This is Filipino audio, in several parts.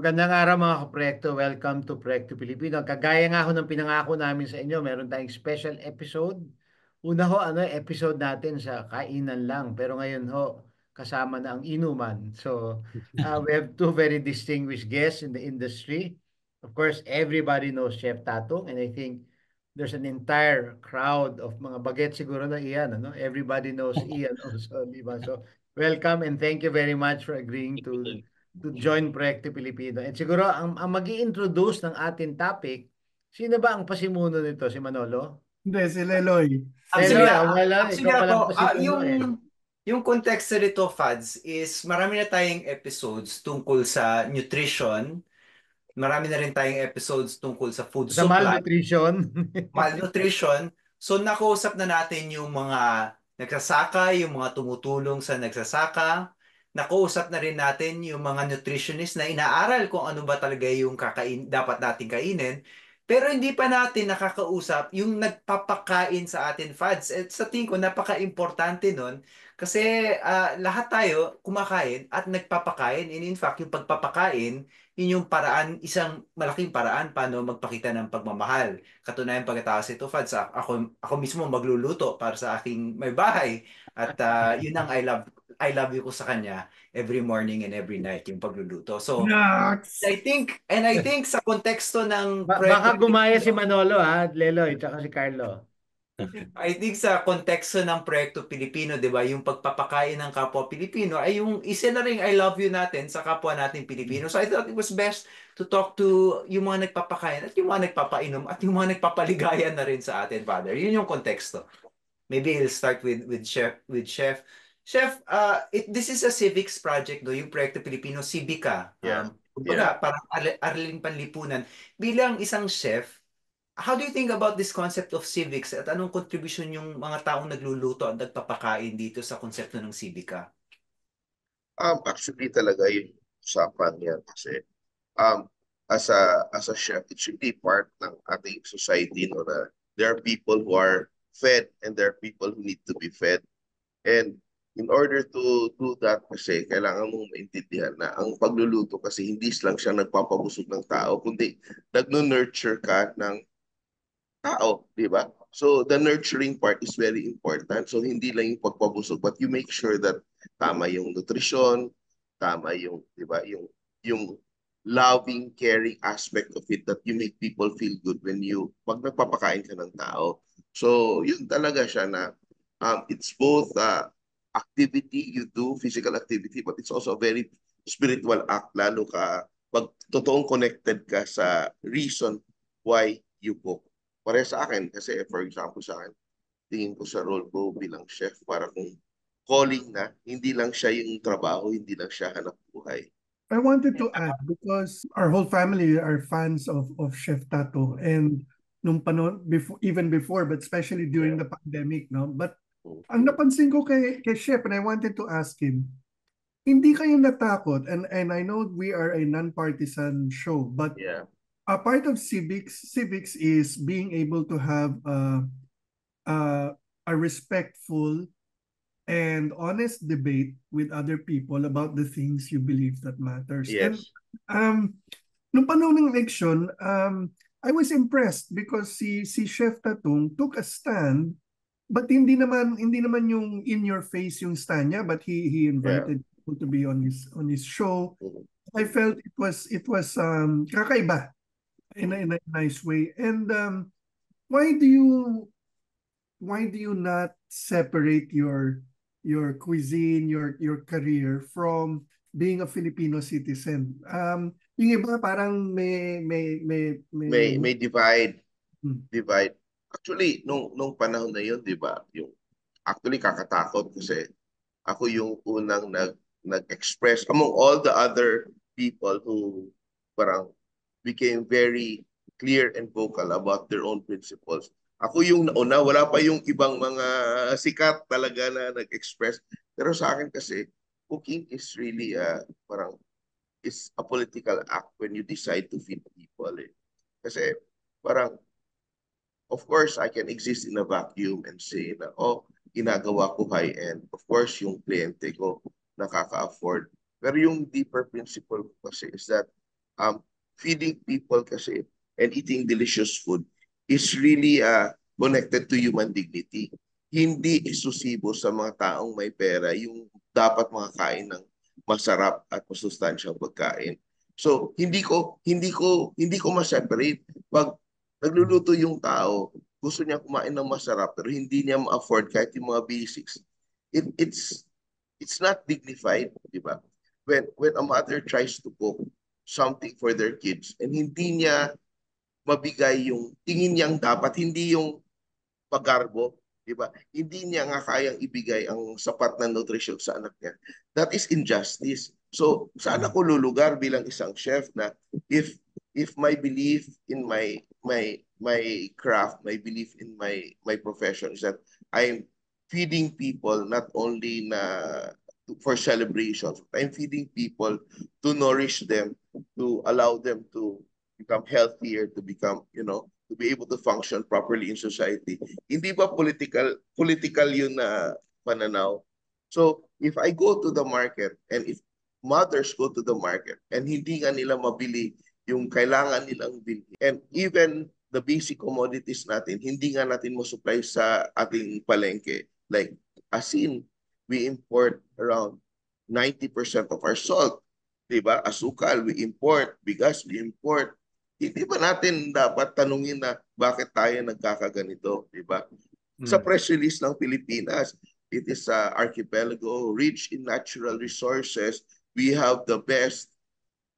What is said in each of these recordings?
Magandang araw mga kaprojekto. Welcome to Proyekto Pilipino. Kagaya nga ho ng pinangako namin sa inyo, meron tayong special episode. Una ho, episode natin sa kainan lang. Pero ngayon ho, kasama na ang inuman. So, we have two very distinguished guests in the industry. Of course, everybody knows Chef Tatong, and I think there's an entire crowd of mga bagets siguro na Ian. Everybody knows Ian also, di ba? So, welcome and thank you very much for agreeing to join Proyekto Pilipino. At siguro ang magi-introduce ng ating topic, sino ba ang pasimuno nito? Si Manolo? Hindi, si Leloy. Hello, Actually, ikaw actually palang ako, pasimuno eh. yung context nito, Fads, is marami na tayong episodes tungkol sa nutrition. Marami na rin tayong episodes tungkol sa food Sa supply, malnutrition. malnutrition. So nakausap na natin yung mga nagsasaka, yung mga tumutulong sa nagsasaka. Nakausap na rin natin yung mga nutritionist na inaaral kung ano ba talaga yung dapat nating kainin. Pero hindi pa natin nakakausap yung nagpapakain sa atin, Fads. At sa tingin ko, napaka-importante nun kasi lahat tayo kumakain at nagpapakain. And in fact, yung pagpapakain, yun yung paraan, isang malaking paraan paano magpakita ng pagmamahal. Katunayan pagkatapos ito, Fads, ako mismo magluluto para sa aking may bahay. At yun ang I love you ko sa kanya every morning and every night, yung pagluluto. So, Nax! I think sa konteksto ng Baka proyekto gumaya si Pilipino, Manolo ha, Leloy, tsaka si Carlo. I think sa konteksto ng proyekto Pilipino, 'di ba, yung pagpapakain ng kapwa Pilipino ay yung isa na ring I love you natin sa kapwa nating Pilipino. So I thought it was best to talk to yung mga nagpapakain at yung mga nagpapainom at yung mga nagpapaligaya na rin sa atin, Father. Yun yung konteksto. Maybe I'll start with Chef. Chef, this is a civics project, no? Yung proyekto Pilipino Civica. Yeah. Kumbaga, parang araling panlipunan. Bilang isang chef, how do you think about this concept of civics at anong contribution yung mga taong nagluluto at nagpapakain dito sa konsepto ng civica? Actually talaga yung usapan yan kasi um, as a chef, it should be part ng ating society, no, na there are people who are fed and there are people who need to be fed. And in order to do that kasi, kailangan mong maintindihan na ang pagluluto kasi hindi lang siya nagpapabusog ng tao, kundi nagno-nurture ka ng tao, di ba? So the nurturing part is very important. So hindi lang yung pagpabusog, but you make sure that tama yung nutrition, tama yung, di ba, yung loving, caring aspect of it that you make people feel good pag nagpapakain ka ng tao. So yun talaga siya na it's both activity you do, physical activity, but it's also a very spiritual act, lalo pag totoong connected ka sa reason why you cook. Pare sa akin, kasi for example sa akin, tingin ko sa role ko bilang chef para kung calling na, hindi lang siya yung trabaho, hindi lang siya hanap buhay. I wanted to add because our whole family are fans of Chef Tato and nung panahon before, even before, but especially during the pandemic, no? But ang napansin ko kay Chef, and I wanted to ask him, hindi kayo natakot, and I know we are a non-partisan show, but Yeah. a part of civics is being able to have a respectful and honest debate with other people about the things you believe that matters. Yes. And nung panahon ng election, I was impressed because si Chef Tatong took a stand, but hindi naman yung in your face yung stand niya, but he invited people to be on his show. I felt it was kakaiba in a nice way. And why do you not separate your cuisine, your career from being a Filipino citizen? Yung iba parang May divide. Divide. Actually, nung panahon na yun, di ba, actually kakatakot kasi ako yung unang nag-express among all the other people who parang became very clear and vocal about their own principles. Ako yung nauna, wala pa yung ibang mga sikat talaga na nag-express. Pero sa akin kasi, cooking is really parang is a political act when you decide to feed people. Kasi parang, of course, I can exist in a vacuum and say na, oh, ginagawa ko high-end. Of course, yung kliyente ko nakaka-afford. Pero yung deeper principle ko kasi is that feeding people kasi and eating delicious food is really connected to human dignity. Hindi eksklusibo sa mga taong may pera yung dapat makakain ng masarap at masustansyang pagkain. So hindi ko ma-separate pag nagluluto yung tao, gusto niya kumain ng masarap pero hindi niya ma-afford kahit yung mga basics. It's not dignified, di ba? When a mother tries to cook something for their kids and hindi niya mabigay yung tingin niyang dapat, hindi yung pagarbo, di ba? Hindi niya nga kayang ibigay ang sapat na nutrition sa anak niya. That is injustice. So, saan ako lulugar bilang isang chef na if my belief in my craft, my belief in my profession is that I'm feeding people not only for celebrations, but I'm feeding people to nourish them, to allow them to become healthier, to become, to be able to function properly in society. Hindi ba political yun na pananaw? So, if I go to the market and if mothers go to the market and hindi nga nila mabili yung kailangan nilang bilhin, and even the basic commodities natin, hindi nga natin mo-supply sa ating palengke. Like asin, we import around 90% of our salt. Diba? Asukal, we import. Bigas, we import. Hindi ba natin dapat tanungin na bakit tayo nagkakaganito? Diba? Sa press release ng Pilipinas, it is a archipelago rich in natural resources. We have the best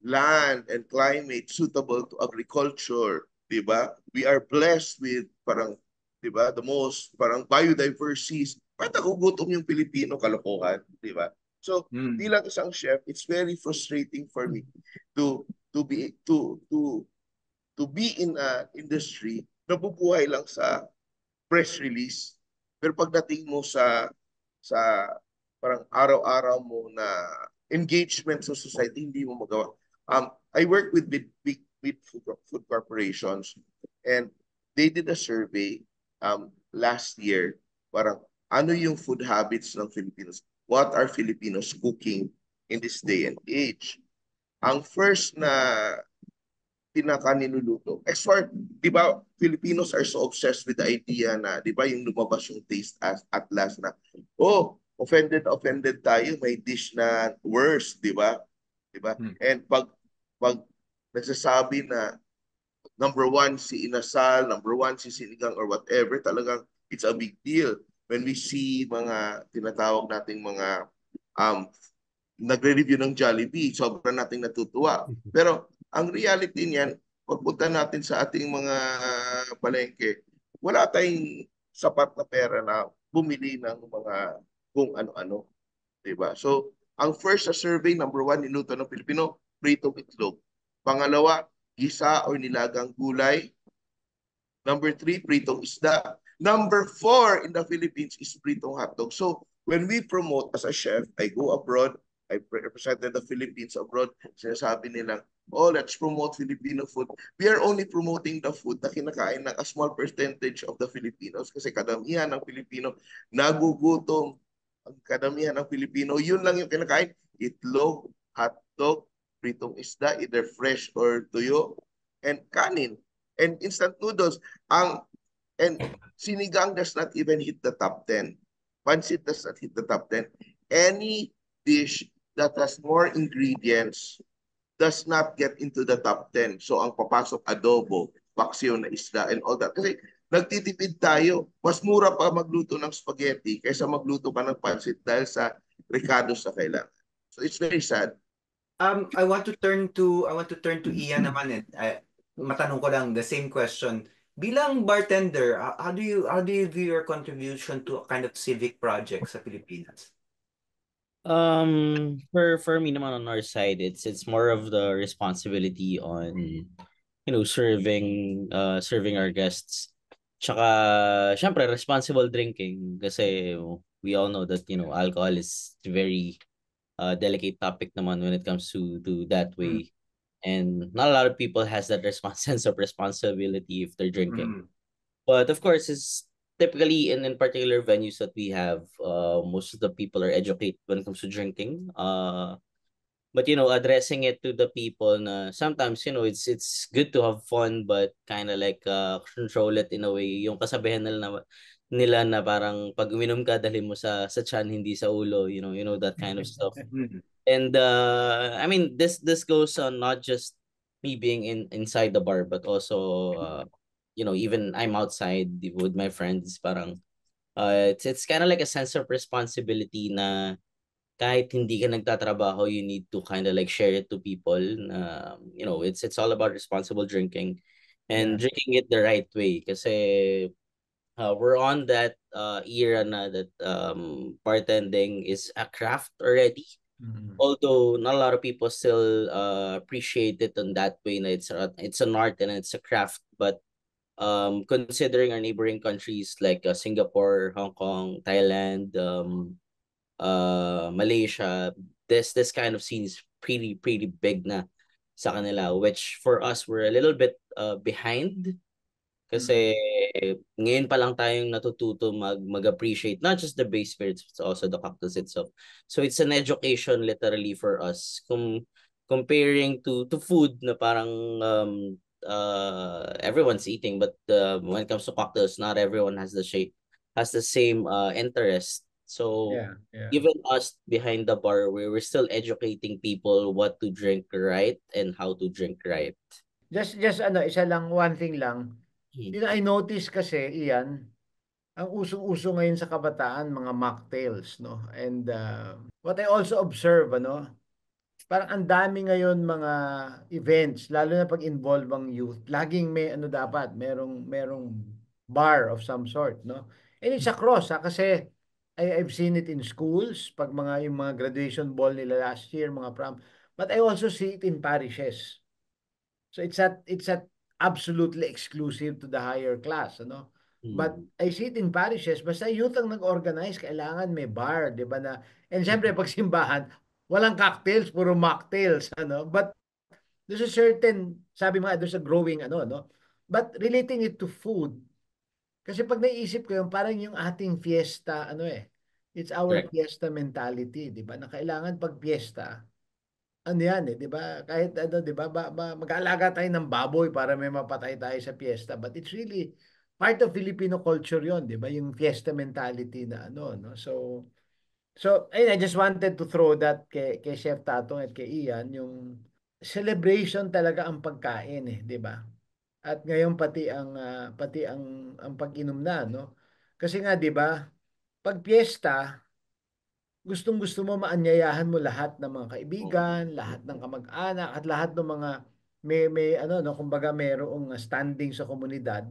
land and climate suitable to agriculture, 'di ba? We are blessed with parang 'di ba, the most parang biodiverse seas. Ba't nagugutom yung Pilipino, kalokohan, 'di ba? So, bilang isang chef, it's very frustrating for me to to be to to to be in a industry na bubuhay lang sa press release. Pero pagdating mo sa parang araw-araw mo na engagement sa society, hindi mo magawa. I work with big food corporations and they did a survey last year. Parang ano yung food habits ng Filipinos? What are Filipinos cooking in this day and age? Ang first na pinakaninuluto. Expert, di ba, Filipinos are so obsessed with the idea na, di ba, yung lumabas yung taste at last na, oh, offended tayo, may dish na worse, di ba? Di ba? And pag nagsasabi na number one si inasal, number one si sinigang or whatever, talagang it's a big deal. When we see mga tinatawag nating mga nagre-review ng Jollibee, sobrang nating natutuwa. Pero ang reality niyan, pagpunta natin sa ating mga palengke, wala tayong sapat na pera na bumili ng mga kung ano-ano. Diba? So, ang first sa survey, number one, niluto ng Pilipino, pritong itlog. Pangalawa, gisa or nilagang gulay. Number three, pritong isda. Number four in the Philippines is pritong hotdog. So, when we promote as a chef, I go abroad, I represented the Philippines abroad, sinasabi nilang, oh, let's promote Filipino food. We are only promoting the food na kinakain ng a small percentage of the Filipinos kasi kadamihan ng Pilipino nagugutom. Ang kadamihan ng Pilipino, yun lang yung kinakain. Itlog, hotdog, pritong isda, either fresh or tuyo, and kanin. And instant noodles. And sinigang does not even hit the top 10. Pancit does not hit the top 10. Any dish that has more ingredients does not get into the top 10. So ang papasok adobo, paksiw na isda, and all that. Kasi nagtitipid tayo. Mas mura pa magluto ng spaghetti kaysa magluto ka ng pancit dahil sa ricados na kailangan. So it's very sad. I want to turn to Ian naman. Matanong ko lang the same question. Bilang bartender, how do you view your contribution to a kind of civic project sa Pilipinas? For me naman on our side, it's more of the responsibility on serving our guests. Tsaka syempre responsible drinking kasi we all know that alcohol is very delicate topic naman when it comes to that way. And not a lot of people has that sense of responsibility if they're drinking. But of course, it's typically in particular venues that we have, most of the people are educated when it comes to drinking. But addressing it to the people na sometimes it's good to have fun but kind of like control it in a way, yung kasabihan nila na parang pag uminom ka dalhin mo sa tiyan hindi sa ulo, that kind of stuff. And I mean this goes on not just me being inside the bar but also even I'm outside with my friends, parang it's kind of like a sense of responsibility na kahit hindi ka nagtatrabaho, you need to kind of like share it to people. It's all about responsible drinking and Yeah. drinking it the right way. Kasi we're on that era na that bartending is a craft already. Although not a lot of people still appreciate it in that way, na it's an art and it's a craft. But considering our neighboring countries like Singapore, Hong Kong, Thailand, Malaysia, this kind of scene is pretty big na sa kanila, which for us we're a little bit behind kasi ngayon pa lang tayong natututo mag-appreciate not just the base spirits but also the cocktails itself. So it's an education literally for us comparing to food na parang everyone's eating, but when it comes to cocktails not everyone has the same interest. So Yeah. even us behind the bar, we're still educating people what to drink right and how to drink right. Just isa lang, one thing lang. I notice kasi, Ian, ang usong-uso ngayon sa kabataan, mga mocktails, no? And what I also observe, parang ang dami ngayon mga events, lalo na pag involve ang youth, laging may dapat, merong bar of some sort, no? And it's across, kasi I've seen it in schools, pag yung mga graduation ball nila last year, mga prom, but I also see it in parishes. So it's not absolutely exclusive to the higher class, But I see it in parishes, basta youth ang nag-organize, kailangan may bar, di ba na? And syempre, pag simbahan, walang cocktails, puro mocktails, But there's a certain, sabi mga, there's a growing, But relating it to food, kasi pag naisip ko yung parang yung ating fiesta, it's our Correct. fiesta mentality, di ba? Na kailangan pag fiesta, yan 'di ba? Kahit 'di ba, mag-aalaga tayo ng baboy para may mapatay tayo sa fiesta. But it's really part of Filipino culture 'yon, 'di ba? Yung fiesta mentality na no. So ayun, I just wanted to throw that kay Chef Tatong at kay Ian, yung celebration talaga ang pagkain 'di ba? At ngayon pati ang pag-inom na, no? Kasi nga 'di ba, pag fiesta, gustong-gusto mo maanyayahan mo lahat ng mga kaibigan, lahat ng kamag-anak at lahat ng mga may no, kumbaga mayroong standing sa komunidad.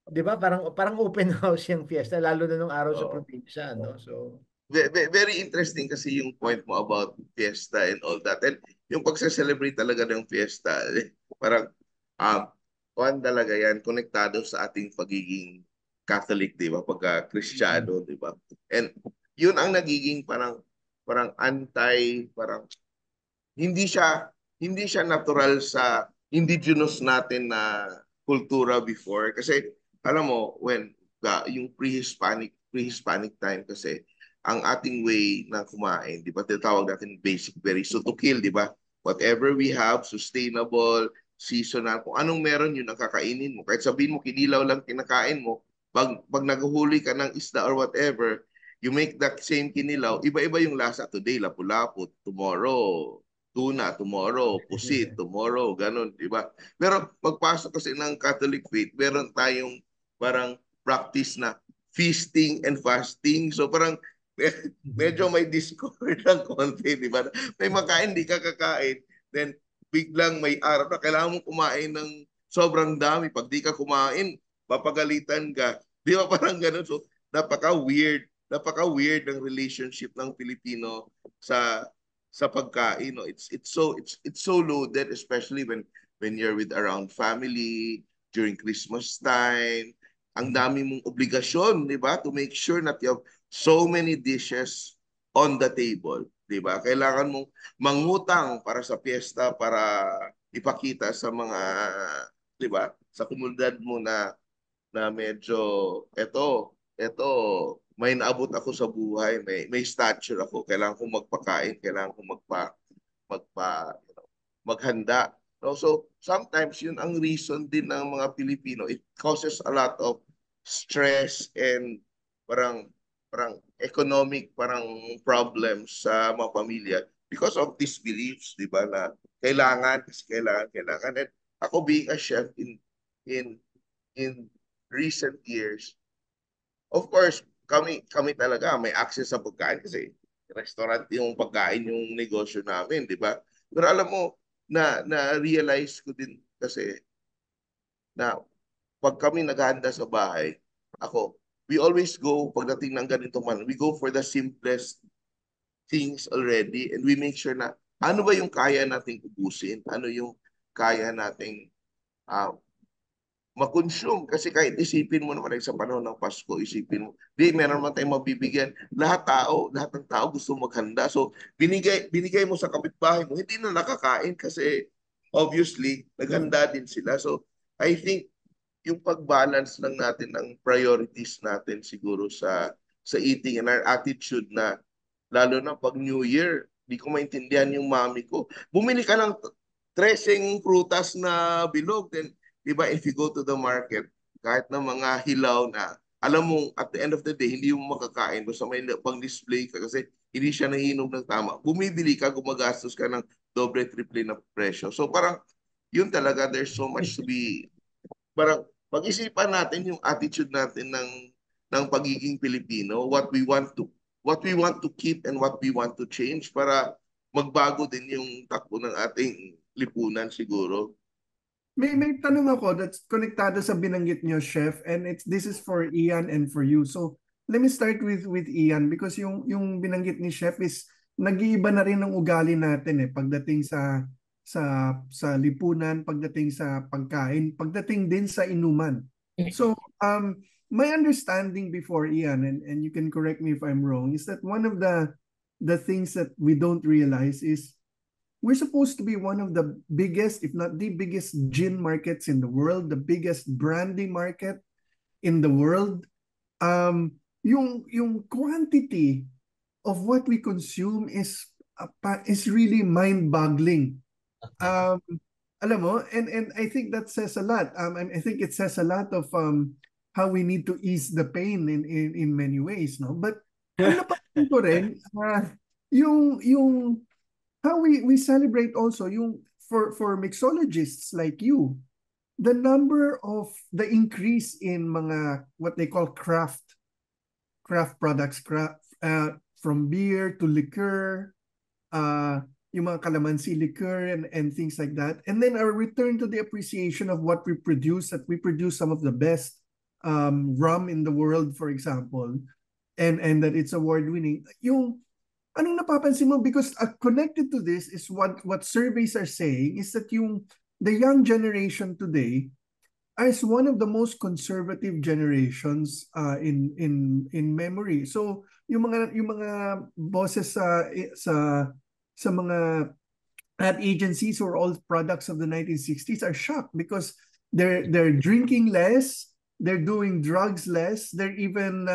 'Di ba? Parang open house yung fiesta lalo na nung araw sa Oo. probinsya, no? So, Very interesting kasi yung point mo about fiesta and all that. And yung pagse-celebrate talaga ng fiesta, parang um, kuwan talaga yan, konektado sa ating pagiging Catholic, di ba? Pagka Kristiyano, di ba? And yun ang nagiging parang parang hindi siya natural sa indigenous natin na kultura before kasi alam mo yung prehispanic time kasi ang ating way na kumain, di ba? Tinatawag natin basic, very so to kill, di ba? Whatever we have, sustainable, seasonal, kung anong meron yun ang kakainin mo. Kahit sabihin mo kinilaw lang kinakain mo, pag naghuli ka ng isda or whatever, you make that same kinilaw, iba-iba yung lasa. Today, lapu-lapu. Tomorrow, tuna. Tomorrow, pusit. Tomorrow, ganun, di ba? Pero pagpasok kasi ng Catholic faith, meron tayong parang practice na feasting and fasting. So parang medyo may discord ng konti, di ba? May makain, di ka kakain. Then biglang may araw na kailangan mong kumain ng sobrang dami. Pag di ka kumain, papagalitan ka. Di ba parang ganun? So napaka-weird ng relationship ng Pilipino sa pagkain, no? It's so loaded, especially when you're with around family during Christmas time. Ang dami mong obligasyon, di ba? To make sure that you have so many dishes on the table, di ba? Kailangan mong mangutang para sa piyesta para ipakita sa mga, di ba? Sa komunidad mo na medyo eto may naabot ako sa buhay, may stature ako, kailangan kong magpakain, kailangan kong maghanda. No? So sometimes yun ang reason din ng mga Pilipino. It causes a lot of stress and parang economic problems sa mga pamilya because of these beliefs, di ba, na kailangan kasi kailangan. And ako being a chef in in recent years, of course, kami talaga may access sa pagkain kasi restaurant yung pagkain yung negosyo namin, di ba? Pero alam mo, na-realize ko din kasi na pag kami naghahanda sa bahay, we always go, pagdating ng ganito man, we go for the simplest things already and we make sure na ano ba yung kaya nating ubusin, ano yung kaya nating uh, ma-consume. Kasi kahit isipin mo naman sa panahon ng Pasko, isipin mo, meron naman tayong mabibigyan. Lahat ng tao gusto maghanda. So, binigay mo sa kapitbahay mo, hindi na nakakain kasi obviously, naghanda din sila. So, I think yung pag-balance lang natin ng priorities natin siguro sa eating and our attitude na lalo na pag New Year, di ko maintindihan yung mami ko. Bumili ka ng treseng prutas na bilog, then di ba, if you go to the market, kahit na mga hilaw na, alam mo, at the end of the day, hindi mo makakain. Basta may pang-display ka kasi hindi siya nahinog ng tama. Bumibili ka, gumagastos ka ng doble, triple na presyo. So parang, yun talaga, there's so much to be, parang, pag-isipan natin yung attitude natin ng pagiging Pilipino, what we want to keep and what we want to change para magbago din yung takbo ng ating lipunan siguro. May tanong ako that's konektado sa binanggit niyo, Chef, and this is for Ian and for you. So let me start with Ian because yung binanggit ni Chef is nag-iiba na rin ng ugali natin pagdating sa lipunan, pagdating sa pagkain, pagdating din sa inuman. So my understanding before Ian, and you can correct me if I'm wrong, is that one of the things that we don't realize is we're supposed to be one of the biggest, if not the biggest gin markets in the world, the biggest brandy market in the world. Yung quantity of what we consume is really mind-boggling. Alam mo, and I think that says a lot. I think it says a lot of how we need to ease the pain in many ways, no? But ang napansin ko rin, yung how we celebrate also yung for mixologists like you, the number of the increase in mga what they call craft products, from beer to liquor, yung mga calamansi liquor and things like that, and then a return to the appreciation of what we produce, that we produce some of the best rum in the world, for example, and that it's award winning. Yung anong napapansin mo, because connected to this is what surveys are saying is that the young generation today is one of the most conservative generations in memory. So yung mga bosses sa mga ad agencies who are all products of the 1960s are shocked because they're drinking less, they're doing drugs less, they're even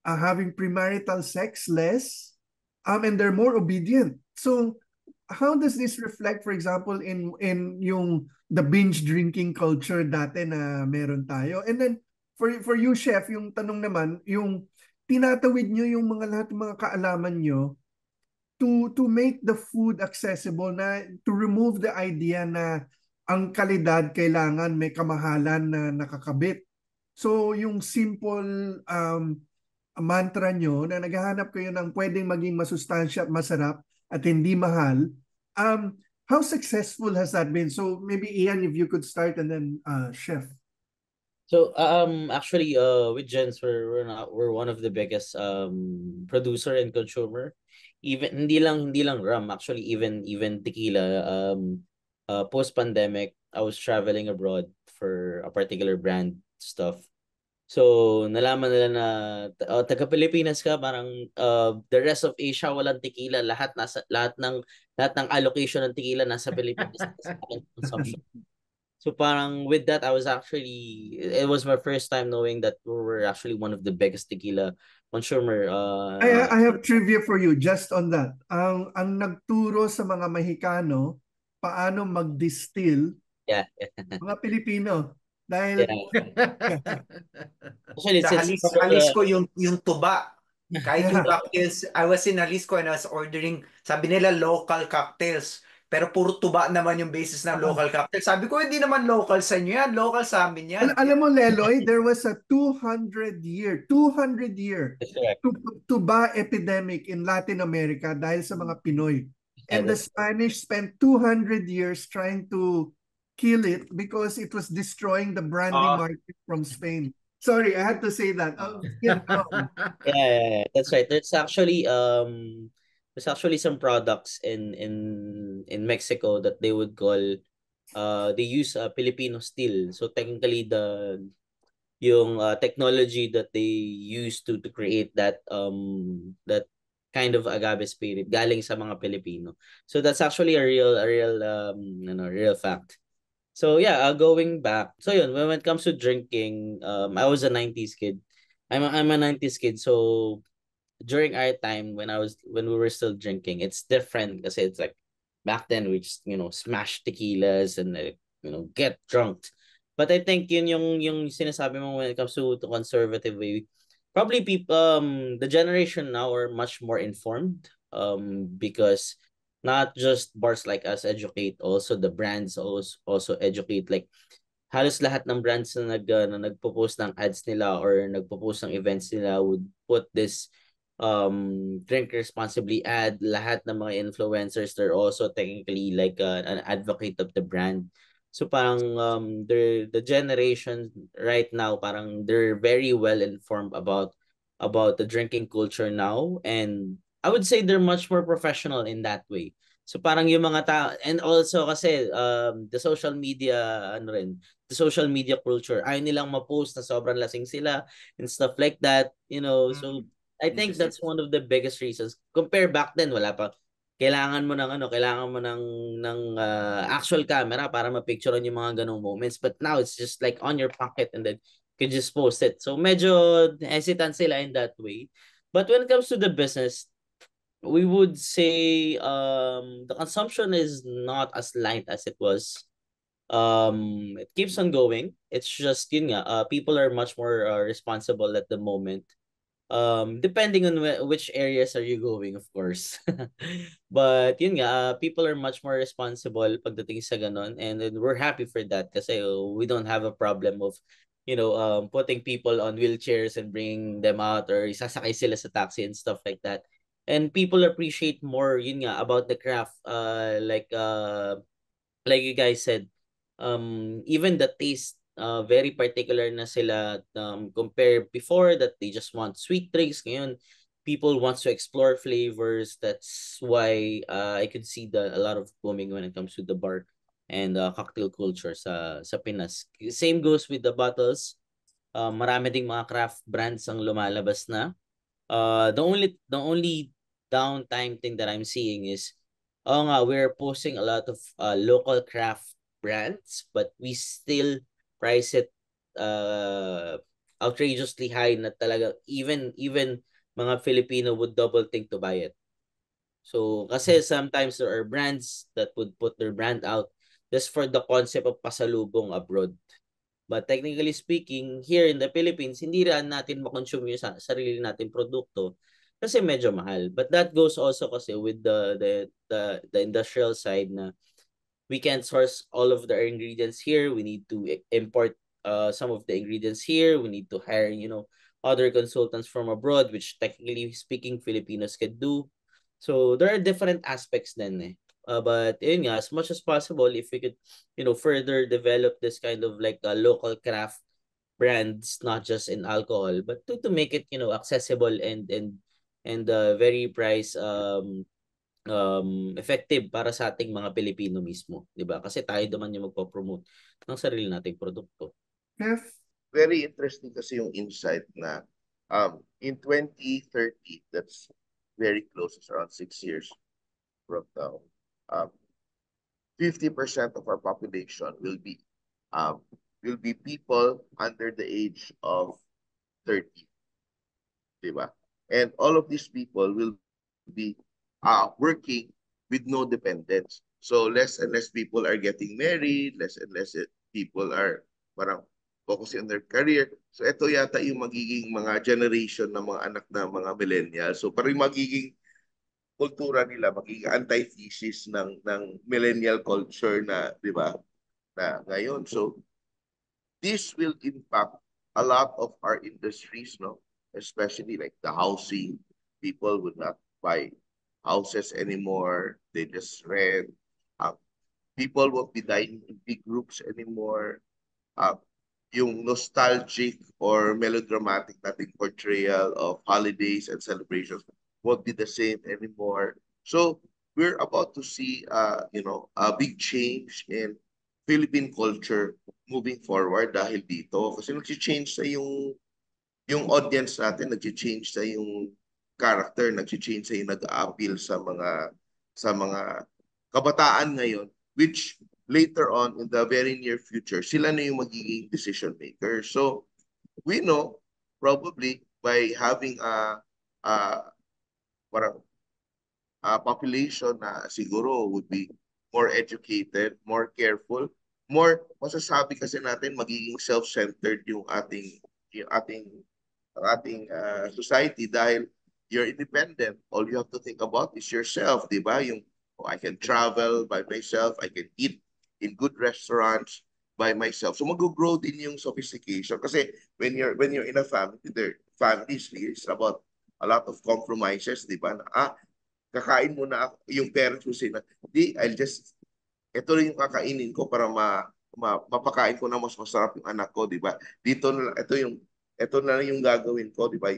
having premarital sex less. And they're more obedient. So how does this reflect, for example, in the binge drinking culture dati na meron tayo? And then for you, Chef, yung tanong naman, yung tinatawid nyo yung lahat ng mga kaalaman nyo to make the food accessible, na to remove the idea na ang kalidad kailangan may kamahalan na nakakabit. So yung simple mantra nyo na naghahanap kayo ng pwedeng maging masustansya at masarap at hindi mahal, how successful has that been? So maybe Ian, if you could start, and then Chef. So actually with Jens we're one of the biggest producer and consumer. Even hindi lang rum, actually even tequila. Post pandemic I was traveling abroad for a particular brand stuff. So nalaman nila na taga Pilipinas ka, parang the rest of Asia walang tequila, lahat ng allocation ng tequila nasa Pilipinas consumption. So parang with that, it was my first time knowing that we were actually one of the biggest tequila consumer. I have trivia for you just on that. Ang nagturo sa mga Mexicano paano mag-distill Yeah, mga Pilipino dahil yeah. Actually, Sa since Jalisco yung tuba. Kahit yung yeah. cocktails, I was in Jalisco and I was ordering, sabi nila local cocktails. Pero puro tuba naman yung basis ng local cocktail. Sabi ko, hindi naman local sa inyo yan. Local sa amin yan. Alam mo, Leloy, there was a 200-year that's correct. tuba epidemic in Latin America dahil sa mga Pinoy. Yeah, And the Spanish spent 200 years trying to kill it because it was destroying the brandy market from Spain. Sorry, I had to say that. yeah, that's right. There's actually some products in Mexico that they would call they use Filipino steel. So technically yung technology that they use to create that kind of agave spirit galing sa mga Pilipino. So that's actually a real fact. So yeah, going back. So yun, when it comes to drinking, I was a 90s kid. I'm a 90s kid. So during our time when we were still drinking, it's different kasi it's like back then we just, smash tequilas and get drunk. But I think yun yung sinasabi mo when it comes to conservative way. Probably people the generation now are much more informed because not just bars like us educate, also the brands also educate. Like halos lahat ng brands na nagpo-post ng ads nila or nagpo-post ng events nila would put this drink responsibly ad. Lahat ng mga influencers, they're also technically like an advocate of the brand. So parang the generation right now, parang they're very well informed about the drinking culture now, and I would say they're much more professional in that way. So parang yung mga tao, and also kasi the social media the social media culture, ayaw nilang ma-post na sobrang lasing sila and stuff like that, so I think that's one of the biggest reasons. Compare back then, wala pa. Kailangan mo ng actual camera para ma-picturean yung mga ganong moments. But now it's just like on your pocket and then you can just post it. So medyo hesitant sila in that way. But when it comes to the business, we would say the consumption is not as light as it was. It keeps on going. It's just yun nga, people are much more responsible at the moment. Depending on which areas are you going, of course. But yun nga, people are much more responsible pagdating sa ganon, and then we're happy for that kasi we don't have a problem of putting people on wheelchairs and bringing them out or isasakay sila sa taxi and stuff like that. And people appreciate more yun nga about the craft, like you guys said, even the taste, very particular na sila, compare before that they just want sweet drinks. Ngayon people wants to explore flavors. That's why I could see a lot of booming when it comes to the bar and cocktail culture sa Pinas. Same goes with the bottles. Marami ding mga craft brands ang lumalabas na. The only downtime thing that I'm seeing is, we're posting a lot of local craft brands, but we still price it outrageously high na talaga even mga Filipino would double think to buy it. So kasi sometimes there are brands that would put their brand out just for the concept of pasalubong abroad. But technically speaking, here in the Philippines, hindi rin natin makonsume yung sarili natin produkto kasi medyo mahal. But that goes also kasi with the industrial side na we can't source all of the ingredients here. We need to import some of the ingredients here. We need to hire, other consultants from abroad, which technically speaking, Filipinos can do. So there are different aspects then eh. But yun nga, as much as possible, if we could, further develop this kind of like local craft brands, not just in alcohol, but to make it, accessible and very price effective para sa ating mga Pilipino mismo, 'di ba? Kasi tayo naman yung magpo-promote ng sarili nating produkto. Yes. Very interesting kasi yung insight na in 2030, that's very close, it's around 6 years from now, 50% of our population will be um, will be people under the age of 30, di ba? And all of these people will be working with no dependence. So less and less people are getting married, less and less people are parang focusing on their career. So ito yata yung magiging mga generation ng mga anak na mga millennials. So parang magiging kultura nila, magiging antithesis ng millennial culture na, di ba, na ngayon. So this will impact a lot of our industries, no? Especially like the housing. People would not buy houses anymore. They just rent. Uh, People won't be dining in big groups anymore. Yung nostalgic or melodramatic nating portrayal of holidays and celebrations won't be the same anymore. So we're about to see, a big change in Philippine culture moving forward dahil dito. Kasi nag-change sa yung audience natin, nag-change sa yung character, nag-change sa yung nag-appeal sa mga kabataan ngayon, which later on in the very near future, sila na yung magiging decision maker. So we know probably by having a parang a population na siguro would be more educated, more careful, more masasabi kasi natin magiging self-centered yung ating society dahil you're independent. All you have to think about is yourself, di ba? Yung I can travel by myself, I can eat in good restaurants by myself. So mag-grow din yung sophistication kasi when you're in a family, their families is about a lot of compromises, di ba? Kakain muna ako, yung parents will say na, di, ito rin yung kakainin ko para mapakain ko na mas masarap yung anak ko, di ba? Ito na lang yung gagawin ko, di ba?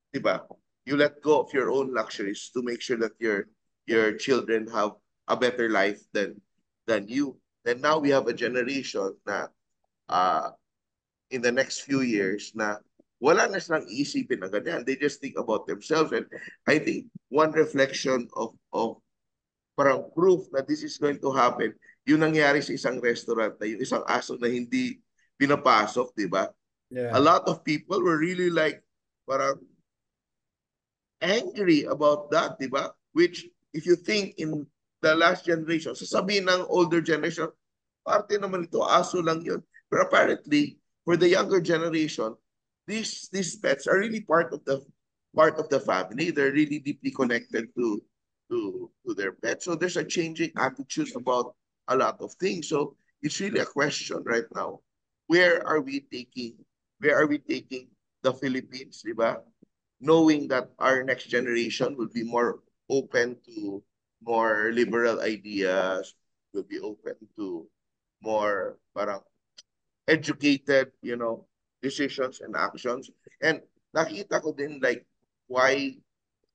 Di ba? You let go of your own luxuries to make sure that your children have a better life than you. And now we have a generation na uh, in the next few years na wala na silang iisipin na ganyan. They just think about themselves. And I think one reflection of parang proof na this is going to happen, yung nangyari sa isang restaurant na yung isang aso na hindi pinapasok, di ba? A Yeah. lot of people were really like parang angry about that, di ba? Which if you think in the last generation, sasabihin ng older generation, parte naman ito, aso lang yun. But apparently, for the younger generation, these pets are really part of the family. They're really deeply connected to their pets. So there's a changing attitude about a lot of things. So it's really a question right now. Where are we taking the Philippines, di ba? Knowing that our next generation will be more open to more liberal ideas, will be open to more parang educated, decisions and actions. And nakita ko din like why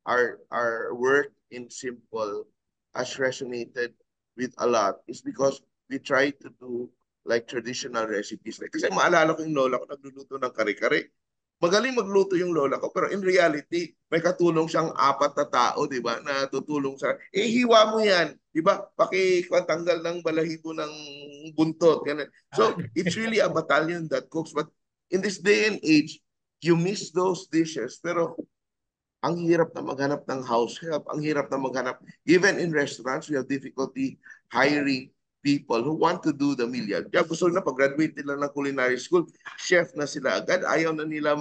our work in Simple has resonated with a lot is because we try to do like traditional recipes. Like, kasi maalala ko yung lola ko nagluluto ng kare-kare. Magaling magluto yung lola ko, pero in reality, may katulong siyang 4 na tao, di ba, na tutulong sa, hiwa mo yan, di ba, pakitanggal ng balahibo ng buntot. Ganun. So, it's really a battalion that cooks. But in this day and age, you miss those dishes, pero ang hirap na maghanap ng house help, ang hirap na maghanap. Even in restaurants, we have difficulty hiring people who want to do the meal. Kaya gusto na pag-graduate nila ng culinary school, chef na sila agad. Ayaw na nila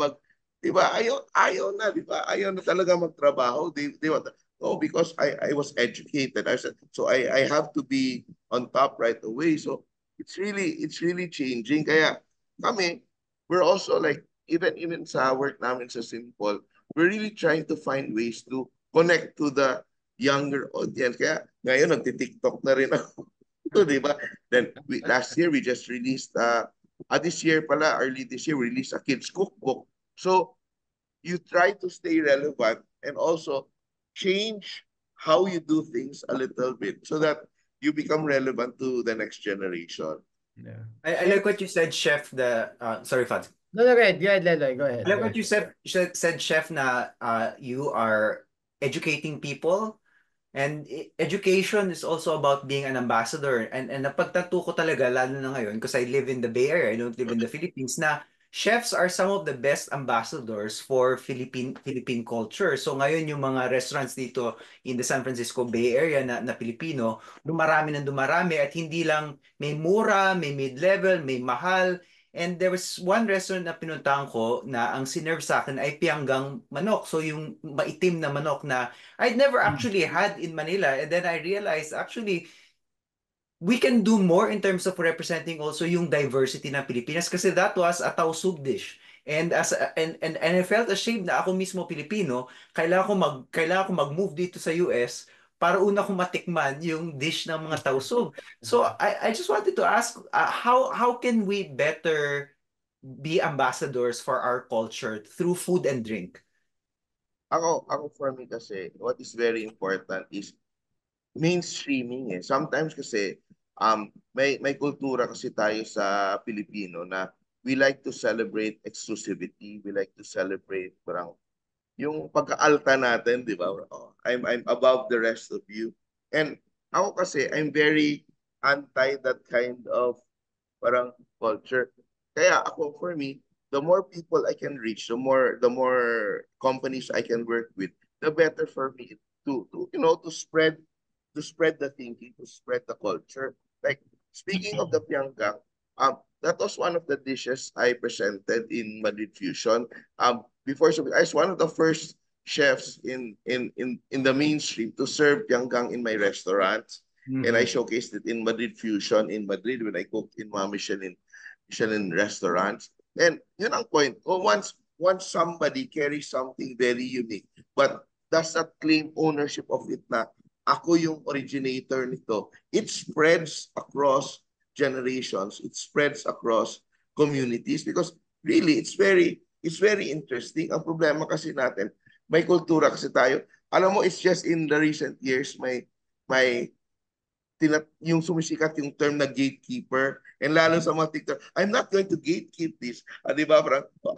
di ba? Ayaw na, di ba? Ayaw na talaga magtrabaho. They want, no, because I was educated. I have to be on top right away. So it's really changing. Kaya kami, we're also like, even sa work namin sa Simple, we're really trying to find ways to connect to the younger audience. Kaya ngayon, nagti-TikTok na rin ako. Ito, di ba? Then, last year, we just released, this year pala, early this year, we released a kids cookbook. So, you try to stay relevant and also change how you do things a little bit so that you become relevant to the next generation. Yeah. I like what you said, Chef. Sorry, Fad. No, go ahead, Leloy. Go ahead. I like what you said, Chef, na you are educating people And education is also about being an ambassador. And napagtanto ko talaga, lalo na ngayon, because I live in the Bay Area, I don't live in the Philippines, na chefs are some of the best ambassadors for Philippine culture. So ngayon yung mga restaurants dito in the San Francisco Bay Area na Pilipino, dumarami ng dumarami at hindi lang may mura, may mid-level, may mahal. And there was one restaurant na pinuntahan ko na ang sinerve sa akin ay pianggang manok. So yung maitim na manok na I'd never actually had in Manila. And then I realized actually we can do more in terms of representing also yung diversity ng Pilipinas kasi that was a tausug dish. And I felt ashamed na ako mismo Pilipino, kailangan ko mag-move dito sa US para una kong matikman yung dish ng mga tausug. So I just wanted to ask how can we better be ambassadors for our culture through food and drink? Ako for me kasi, what is very important is mainstreaming eh. Sometimes kasi may kultura kasi tayo sa Pilipino na we like to celebrate exclusivity, we like to celebrate parang yung pagkaalta natin, di ba? Oh, I'm above the rest of you. And ako kasi I'm very anti that kind of parang culture. Kaya ako for me, the more people I can reach, the more companies I can work with, the better for me to you know to spread the thinking, to spread the culture. Like speaking of the pianggang, that was one of the dishes I presented in Madrid Fusion. Before so I was one of the first chefs in the mainstream to serve pianggang in my restaurants. And I showcased it in Madrid Fusion in Madrid when I cooked in mga Michelin restaurants. And yun ang point. Once somebody carries something very unique, but does not claim ownership of it na ako yung originator nito, it spreads across generations, it spreads across communities because really it's very interesting. Ang problema kasi natin, may kultura kasi tayo. Alam mo, it's just in the recent years may yung sumisikat yung term na gatekeeper and lalo sa mga TikTok, I'm not going to gatekeep this. Di ba?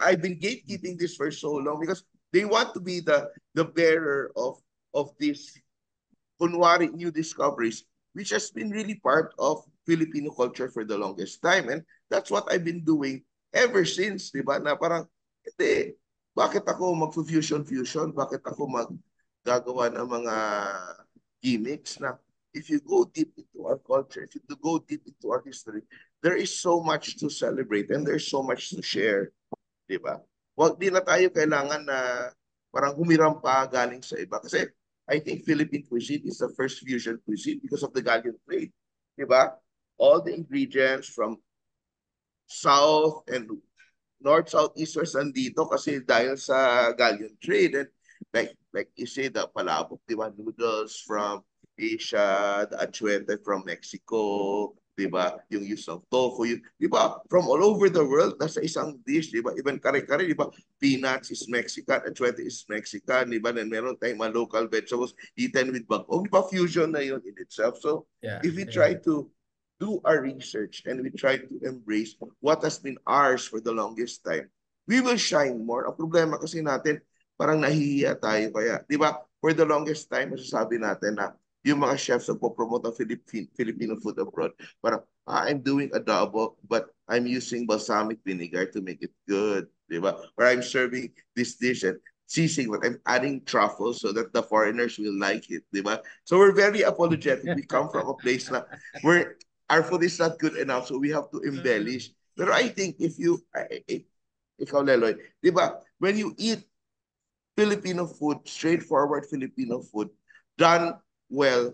I've been gatekeeping this for so long because they want to be the bearer of this kunwari new discoveries which has been really part of Filipino culture for the longest time. And that's what I've been doing ever since, di ba? Na parang, hindi, bakit ako mag-fusion-fusion? Bakit ako maggagawa ng mga gimmicks na if you go deep into our culture, if you go deep into our history, there is so much to celebrate and there's so much to share, di ba? Wag di na tayo kailangan na parang humiram pa galing sa iba. Kasi I think Philippine cuisine is the first fusion cuisine because of the galleon trade, di ba? All the ingredients from south and north, south, east, west nandito kasi dahil sa galleon trade. And like you say, the palabok, di ba? Noodles from Asia, the achuete from Mexico, di ba? Yung use of tofu, di ba? From all over the world, nasa isang dish, di ba? Even kare-kare, di ba? Peanuts is Mexican, achuete is Mexican, di ba? And meron tayong mga local vegetables eaten with bagong, di ba? Fusion na yun in itself. So, if we try to do our research and we try to embrace what has been ours for the longest time, we will shine more. Ang problema kasi natin, parang nahihiya tayo. Kaya, di ba, for the longest time, masasabi natin na yung mga chefs na po-promote ang Filipino food abroad, parang, I'm doing adobo, but I'm using balsamic vinegar to make it good. Di ba? Or I'm serving this dish and seasoning, but I'm adding truffles so that the foreigners will like it. Di ba? So we're very apologetic. We come from a place na where our food is not good enough, so we have to embellish. Pero I think if ikaw Leloy, di ba, when you eat Filipino food, straightforward Filipino food, done well,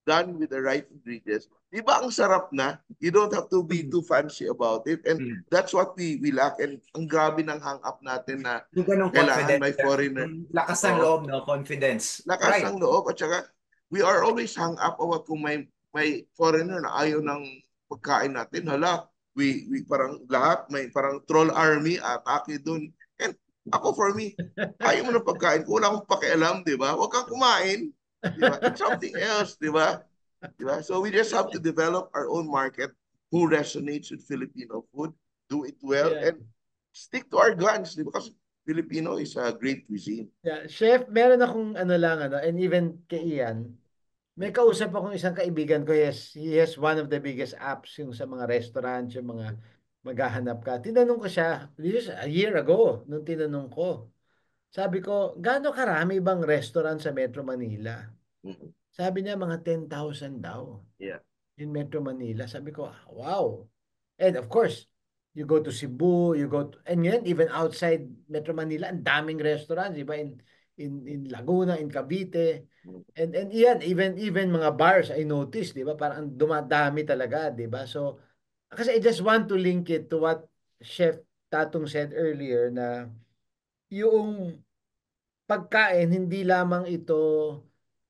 done with the right ingredients, di ba ang sarap na? You don't have to be too fancy about it. And that's what we lack. And ang grabe ng hang up natin na Yung ganong kailangan confidence. may foreigner. Lakas ng loob, no? Confidence. Lakas Right. ng loob. At saka, we are always hung up about kung may foreigner na ayaw ng pagkain natin. Hala, we parang lahat, may parang troll army, atake dun. And ako for me, ayaw mo ng pagkain ko, wala akong pakialam, di ba? Huwag kang kumain, di ba? It's something else, di ba? Di ba? So we just have to develop our own market who resonates with Filipino food, do it well, and stick to our guns, di ba? Kasi Filipino is a great cuisine. Yeah, chef, meron akong ano lang and even kay Ian. May kausap akong isang kaibigan ko, he has one of the biggest apps yung sa mga restaurants, yung mga maghahanap ka. Tinanong ko siya, this is a year ago, nung tinanong ko. Sabi ko, gaano karami bang restaurant sa Metro Manila? Mhm. Sabi niya, mga 10,000 daw Yeah. in Metro Manila. Sabi ko, wow. And of course, you go to Cebu, and yun, even outside Metro Manila, ang daming restaurants, di ba? In Laguna, in Cavite. And yan, even mga bars, I noticed, di ba? Parang dumadami talaga, di ba? So, kasi I just want to link it to what Chef Tatong said earlier na yung pagkain, hindi lamang ito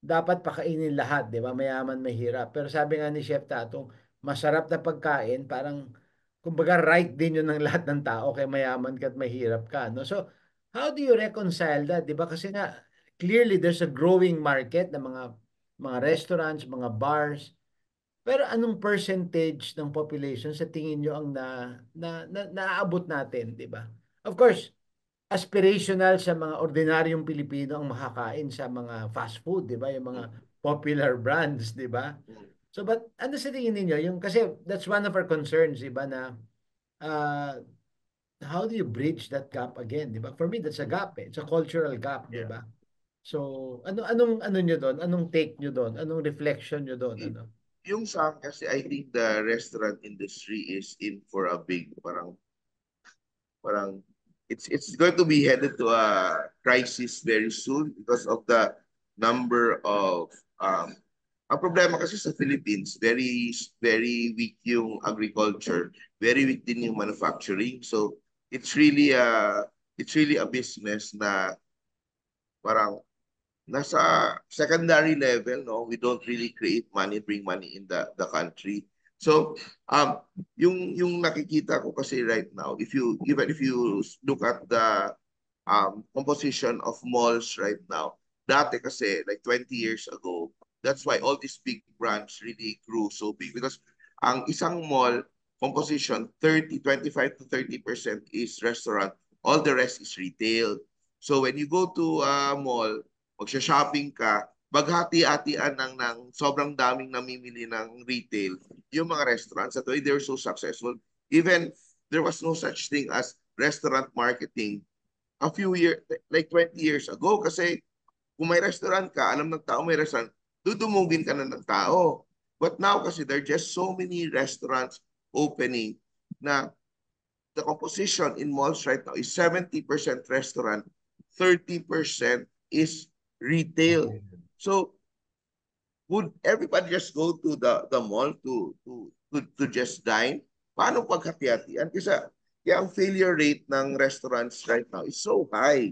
dapat pakainin lahat, di ba? Mayaman, mahirap. Pero sabi nga ni Chef Tatong, masarap na pagkain, parang, kumbaga, right din yun ng lahat ng tao, kaya mayaman ka at mahirap ka, no? So, how do you reconcile that, di ba? Kasi nga, clearly, there's a growing market ng mga restaurants, mga bars, pero anong percentage ng population sa tingin nyo ang naaabot natin, di ba? Of course, aspirational sa mga ordinaryong Pilipino ang makakain sa mga fast food, di ba? Yung mga popular brands, di ba? So, but ano sa tingin ninyo? Kasi that's one of our concerns, di ba, na uh, how do you bridge that gap again, di ba? For me, that's a gap, eh. It's a cultural gap, di Yeah. ba? So, anong nyo doon? Anong take nyo doon? Anong reflection nyo doon? Y- Ano? Yung sa akin kasi, I think the restaurant industry is in for a big, parang it's going to be headed to a crisis very soon because of the number of ang problema kasi sa Philippines, very very weak yung agriculture, very weak din yung manufacturing. So it's really a business na parang nasa secondary level, no? We don't really create money, bring money in the country. So, yung nakikita ko kasi right now, even if you look at the composition of malls right now, dati kasi like 20 years ago, that's why all these big brands really grew so big because ang isang mall composition 25 to 30% is restaurant, all the rest is retail. So when you go to a mall, magsha-shopping ka, maghati-hatian ng sobrang daming namimili ng retail, yung mga restaurants. That's why they're so successful. Even there was no such thing as restaurant marketing a few years, like 20 years ago. Kasi kung may restaurant ka, alam ng tao may restaurant, dudumugin ka na ng tao. But now kasi there are just so many restaurants opening na the composition in malls right now is 70% restaurant, 30% is retail. So would everybody just go to the mall to just dine? Paano paghati-hatian? Kasi kaya ang failure rate ng restaurants right now is so high.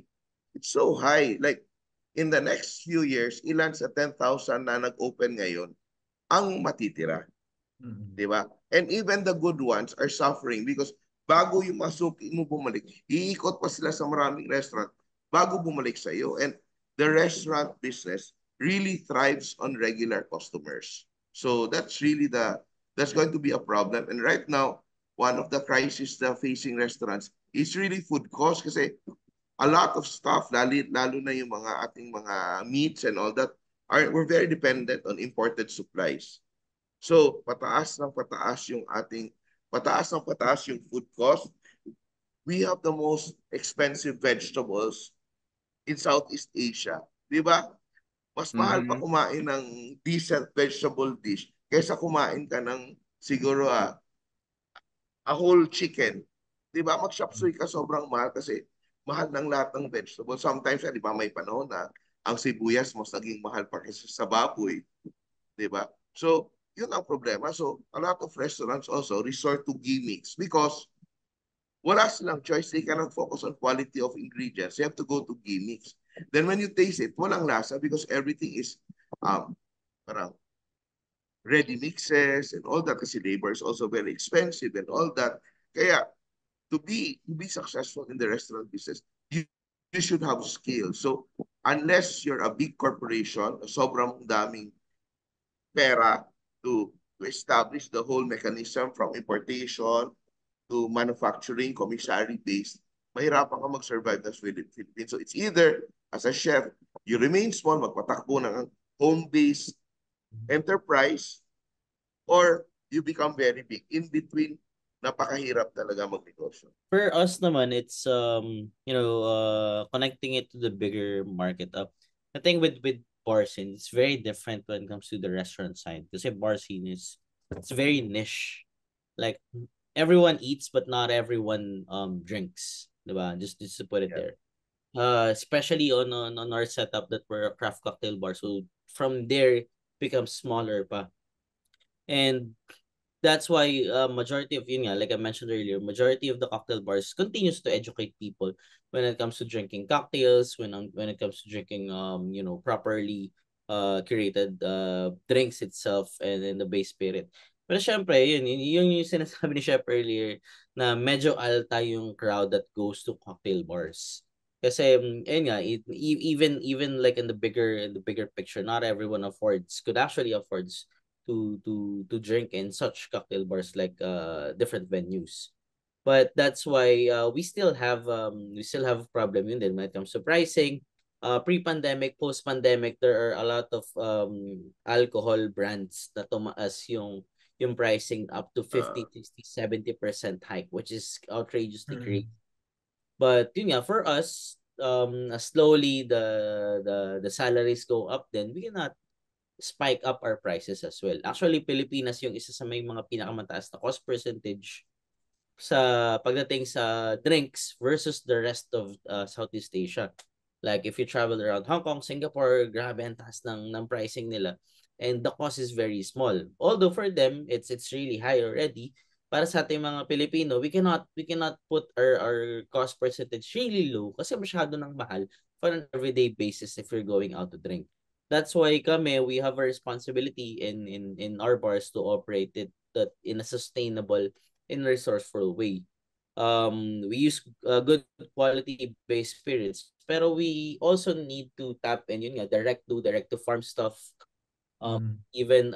It's so high. Like in the next few years, ilan sa 10,000 na nag-open ngayon ang matitira. Di ba? And even the good ones are suffering because bago yung masuki mo bumalik, iikot pa sila sa maraming restaurant bago bumalik sa iyo. And the restaurant business really thrives on regular customers. So that's going to be a problem. And right now, one of the crises na facing restaurants is really food cost kasi a lot of stuff, lalo na yung mga ating mga meats and all that, we're very dependent on imported supplies. So, pataas ng pataas yung food cost. We have the most expensive vegetables in Southeast Asia. Di ba? Mas mahal pa kumain ng decent vegetable dish kaysa kumain ka ng siguro a whole chicken. Di ba? Mag-shop suey ka sobrang mahal kasi mahal ng lahat ng vegetable. Sometimes, di ba, may panahon na ang sibuyas mas naging mahal pa kaysa sa baboy. Di ba? So, yun ang problema. So, a lot of restaurants also resort to gimmicks because wala silang choice. They cannot focus on quality of ingredients. They have to go to gimmicks. Then when you taste it, walang lasa because everything is parang ready mixes and all that kasi labor is also very expensive and all that. Kaya to be successful in the restaurant business, you should have skill. So unless you're a big corporation, sobrang daming pera to establish the whole mechanism from importation to manufacturing, commissary-based, mahirapan ka mag-survive na Philippines. So it's either, as a chef, you remain small, magpatakbo ng home-based enterprise, or you become very big. In between, napakahirap talaga magnegosyo. For us naman, it's connecting it to the bigger market. I think with bar scene, it's very different when it comes to the restaurant side. Kasi bar scene it's very niche. Like everyone eats, but not everyone drinks. Diba? Just to put it Yeah. there. Especially on our setup that we're a craft cocktail bar. So from there becomes smaller pa. And that's why majority of yun nga, like I mentioned earlier, majority of the cocktail bars continues to educate people when it comes to drinking cocktails, when it comes to drinking properly curated drinks itself and then the base spirit. Pero syempre, yun yung sinasabi ni Chef earlier na medyo alta yung crowd that goes to cocktail bars. Kasi ayun nga, even like in the bigger picture, not everyone could actually affords to drink in such cocktail bars like different venues. But that's why we still have a problem yun din when it comes to pricing. Pre-pandemic, post-pandemic, there are a lot of alcohol brands na tumaas yung pricing up to 50, 60, 70% hike, which is outrageously great. But yun nga, for us, as slowly the salaries go up, then we cannot spike up our prices as well. Actually, Pilipinas yung isa sa may mga pinakamataas na cost percentage sa pagdating sa drinks versus the rest of Southeast Asia. Like if you travel around Hong Kong, Singapore, grabe ang taas ng pricing nila. And the cost is very small. Although for them, it's really high already. Para sa ating mga Pilipino, we cannot put our cost percentage really low kasi masyado nang mahal for an everyday basis if you're going out to drink. That's why we have a responsibility in our bars to operate it that in a sustainable and resourceful way. We use good quality based spirits, pero we also need to tap in yun nga direct to farm stuff. Even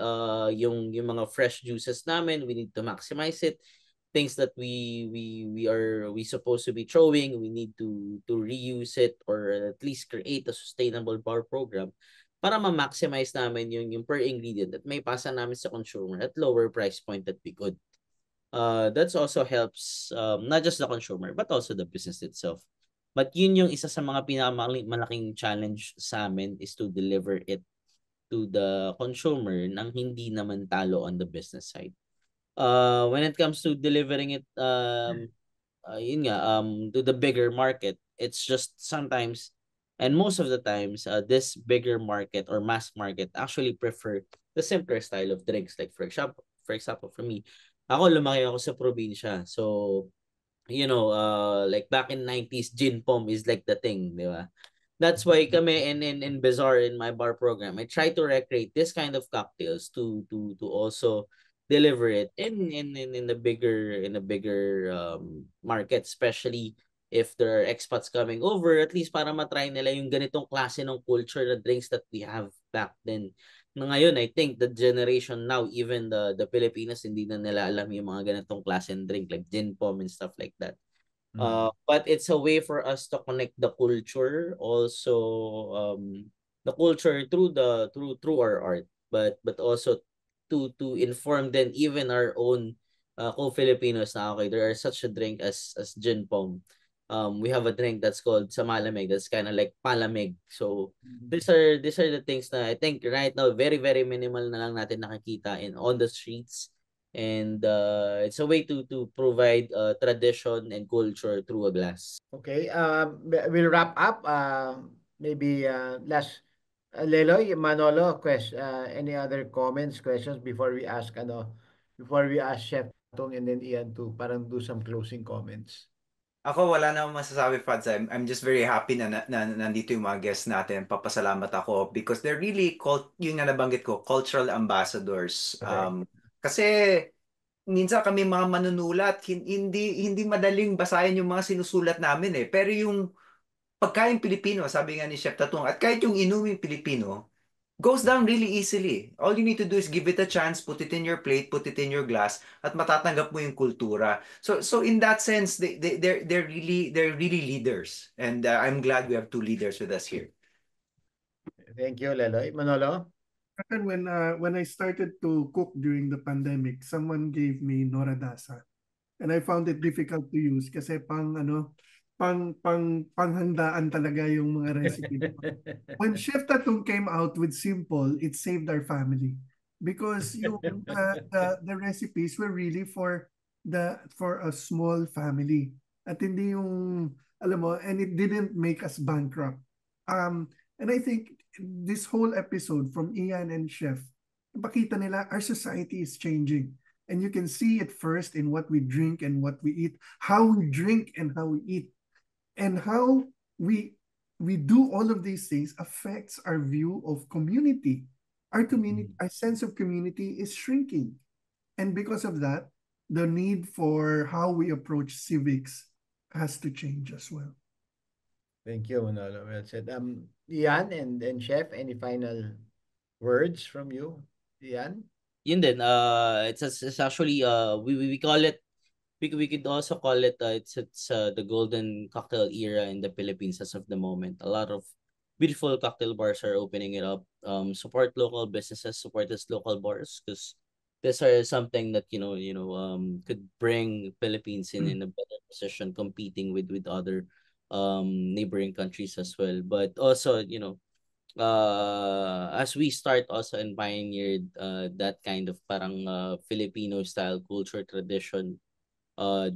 yung mga fresh juices namin, we need to maximize it. Things that we supposed to be throwing, we need to reuse it or at least create a sustainable bar program para ma-maximize namin yung per ingredient at may pasa namin sa consumer at lower price point that we could. That also helps not just the consumer but also the business itself. But yun yung isa sa mga pinakamalaking challenge sa amin is to deliver it to the consumer nang hindi naman talo on the business side. When it comes to delivering it to the bigger market, it's just sometimes and most of the times this bigger market or mass market actually prefer the simpler style of drinks. Like for example for me, ako lumaki ako sa probinsya. So like back in 90s, gin pom is like the thing, di ba? That's why kami in Bazaar, in my bar program, I try to recreate this kind of cocktails to also deliver it in the bigger market, especially if there are expats coming over, at least para matry nila yung ganitong klase ng culture na drinks that we have back then. Na ngayon, I think the generation now, even the Filipinos, hindi na nila alam yung mga ganitong klase ng drink like gin pom and stuff like that. But it's a way for us to connect the culture, also the culture through our art, but also to inform then even our own co-Filipinos na okay, there are such a drink as gin pom. We have a drink that's called Samalamig, that's kind of like palamig. So these are the things na I think right now very very minimal na lang natin nakikita on the streets. And it's a way to provide tradition and culture through a glass. Okay, we'll wrap up. Maybe last Leloy, Manolo, any other comments, questions before we ask Chef Tung and then Ian to parang do some closing comments. Ako wala na masasabi, Fads. I'm just very happy na nandito yung mga guests natin. Papasalamat ako because they're really yung nga nabanggit ko, cultural ambassadors. Kasi minsan kami mga manunulat, hindi madaling basahin yung mga sinusulat namin eh. Pero yung pagkain Pilipino, sabi nga ni Chef Tatong, at kahit yung inuming Pilipino, goes down really easily. All you need to do is give it a chance, put it in your plate, put it in your glass, at matatanggap mo yung kultura. So in that sense, they're really leaders, and I'm glad we have two leaders with us here. Thank you, Leloy. Manolo? And when I started to cook during the pandemic, someone gave me noradasa. And I found it difficult to use kasi panghandaan talaga yung mga recipe. When Chef Tatung came out with simple, it saved our family because the recipes were really for a small family at hindi yung alam mo, and it didn't make us bankrupt. And I think this whole episode from Ian and Chef, pakita nila our society is changing. And you can see it first in what we drink and what we eat, how we drink and how we eat, and how we do all of these things affects our view of community. Our community, our sense of community is shrinking. And because of that, the need for how we approach civics has to change as well. Thank you, Manolo. Well said. Ian and Chef, any final words from you? Ian? Yun din, it's actually we call it, we could also call it it's the golden cocktail era in the Philippines as of the moment. A lot of beautiful cocktail bars are opening it up. Support local businesses, support these local bars, because these are something that could bring Philippines in a better position competing with other neighboring countries as well. But also, as we start also and pioneered that kind of parang Filipino style culture tradition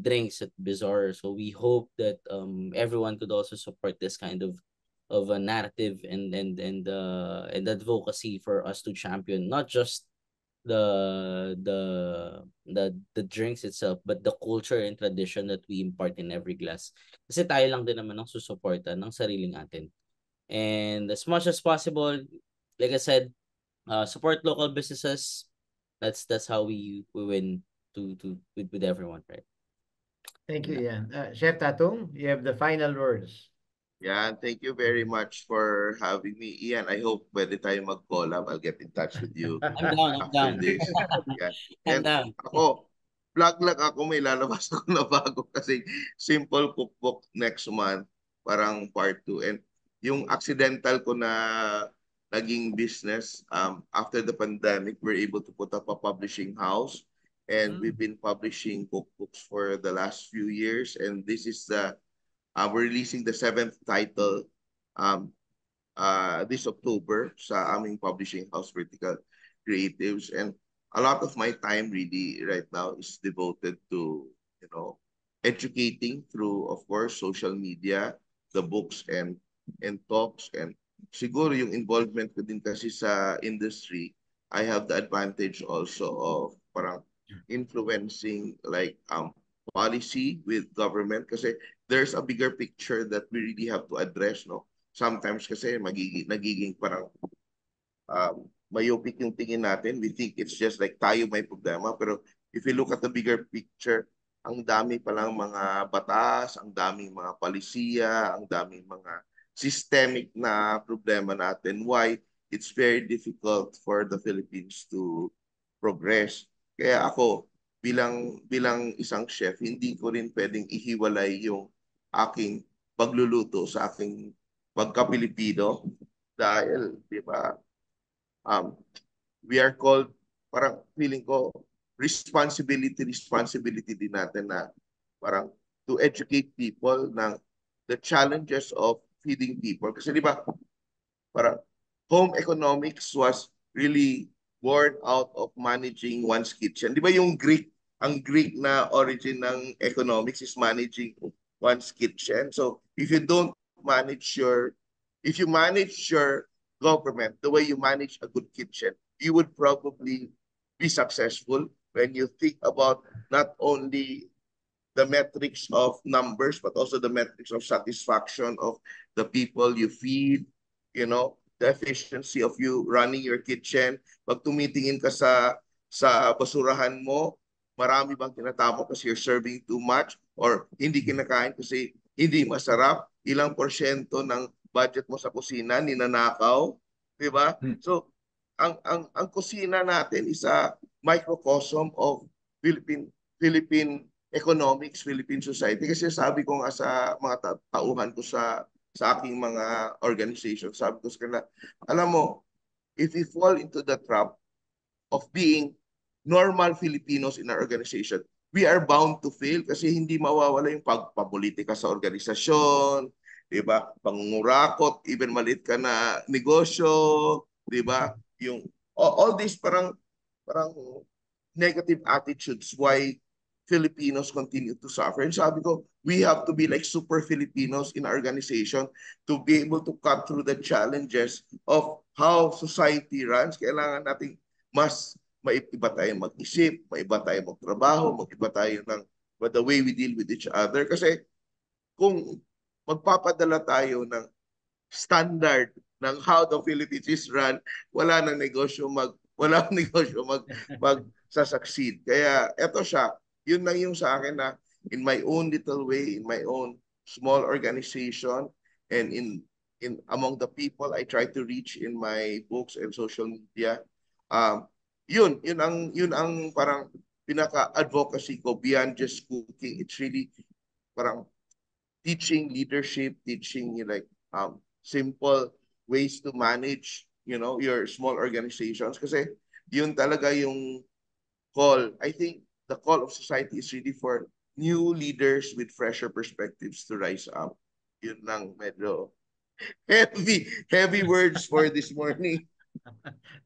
drinks at Bizarre. So we hope that everyone could also support this kind of a narrative and advocacy for us to champion not just the drinks itself, but the culture and tradition that we impart in every glass. Kasi tayo lang din naman ang susuporta ng sariling atin. And as much as possible, like I said, support local businesses. That's how we win with everyone, right? Thank you, Ian. Chef Tatung, you have the final words. Yeah, thank you very much for having me, Ian. I hope by the time mag-collab, I'll get in touch with you I'm down. after this. Yeah. I'm And down. ako, vlog lang ako, may lalabas ako na bago kasi simple cookbook next month, parang part 2. And yung accidental ko na naging business, after the pandemic, we're able to put up a publishing house. And we've been publishing cookbooks for the last few years. And this is we're releasing the 7th title this October sa aming publishing house, Vertical Creatives. And a lot of my time really right now is devoted to, educating through, of course, social media, the books and talks. And siguro yung involvement ko din kasi sa industry, I have the advantage also of parang influencing like policy with government kasi there's a bigger picture that we really have to address, no? Sometimes kasi nagiging parang myopic yung tingin natin. We think it's just like tayo may problema. Pero if you look at the bigger picture, ang dami palang mga batas, ang daming mga palisiya, ang daming mga systemic na problema natin. Why it's very difficult for the Philippines to progress. Kaya ako, bilang isang chef, hindi ko rin pwedeng ihiwalay yung aking pagluluto sa aking pagka-Pilipino dahil, di ba, we are called, parang feeling ko, responsibility din natin na parang to educate people ng the challenges of feeding people. Kasi di ba, parang home economics was really born out of managing one's kitchen. Di ba yung ang Greek na origin ng economics is managing one's kitchen. So if you manage your government the way you manage a good kitchen, you would probably be successful when you think about not only the metrics of numbers, but also the metrics of satisfaction of the people you feed, the efficiency of you running your kitchen. Pag tumitingin ka sa basurahan mo, marami bang tinatapon kasi you're serving too much or hindi kinakain kasi hindi masarap, ilang porsyento ng budget mo sa kusina ninanakaw, di ba? So, ang kusina natin is a microcosm of Philippine economics, Philippine society. Kasi sabi ko nga sa mga tauhan ko sa aking mga organization, sabi ko sa kanila, alam mo, if we fall into the trap of being normal Filipinos in our organization, we are bound to fail kasi hindi mawawala yung pagpapolitika sa organisasyon, di ba? Pangungurakot, even maliit ka na negosyo, di ba? Yung all these parang negative attitudes why Filipinos continue to suffer. And sabi ko, we have to be like super Filipinos in our organization to be able to cut through the challenges of how society runs. Kailangan nating mas maiba tayo mag-isip, maiba tayo magtrabaho, mag-iba tayo ng the way we deal with each other. Kasi kung magpapadala tayo ng standard ng how the Philippines is run, wala nang negosyo mag-succeed. Kaya eto siya, yun lang yung sa akin na in my own little way, in my own small organization, and in among the people I try to reach in my books and social media. Yun ang parang pinaka-advocacy ko beyond just cooking. It's really parang teaching leadership, teaching like simple ways to manage, your small organizations. Kasi yun talaga yung call. I think the call of society is really for new leaders with fresher perspectives to rise up. Yun lang, medyo heavy words for this morning.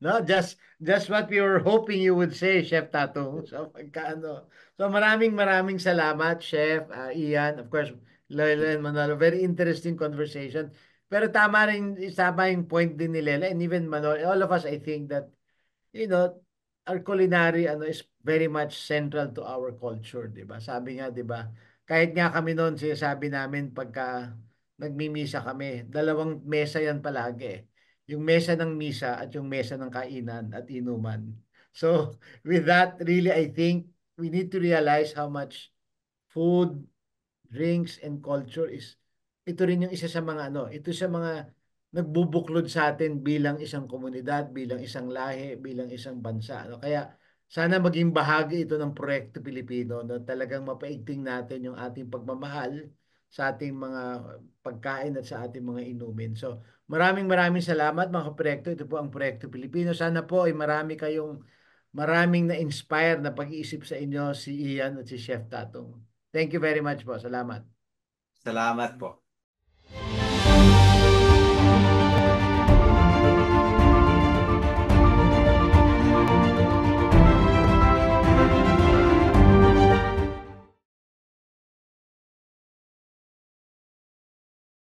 No, just what we were hoping you would say, Chef Tato. So pagkaano. So maraming salamat, Chef Ian. Of course, Lola and Manolo. Very interesting conversation. Pero tama yung point din ni Lela and even Manolo. All of us, I think that our culinary is very much central to our culture, 'di ba? Sabi nga, 'di ba? Kahit nga kami noon sinasabi namin pagka nagmimisa kami, dalawang mesa 'yan palagi. Yung mesa ng misa at yung mesa ng kainan at inuman. So, with that, really I think we need to realize how much food, drinks and culture is ito rin yung isa sa mga ito sa mga nagbubuklod sa atin bilang isang komunidad, bilang isang lahi, bilang isang bansa. Kaya sana maging bahagi ito ng Proyekto Pilipino na talagang mapaigting natin yung ating pagmamahal sa ating mga pagkain at sa ating mga inumin. So, maraming salamat mga kaproyekto. Ito po ang Proyekto Pilipino. Sana po ay maraming na-inspire na pag-iisip sa inyo si Ian at si Chef Tatong. Thank you very much po. Salamat. Salamat po.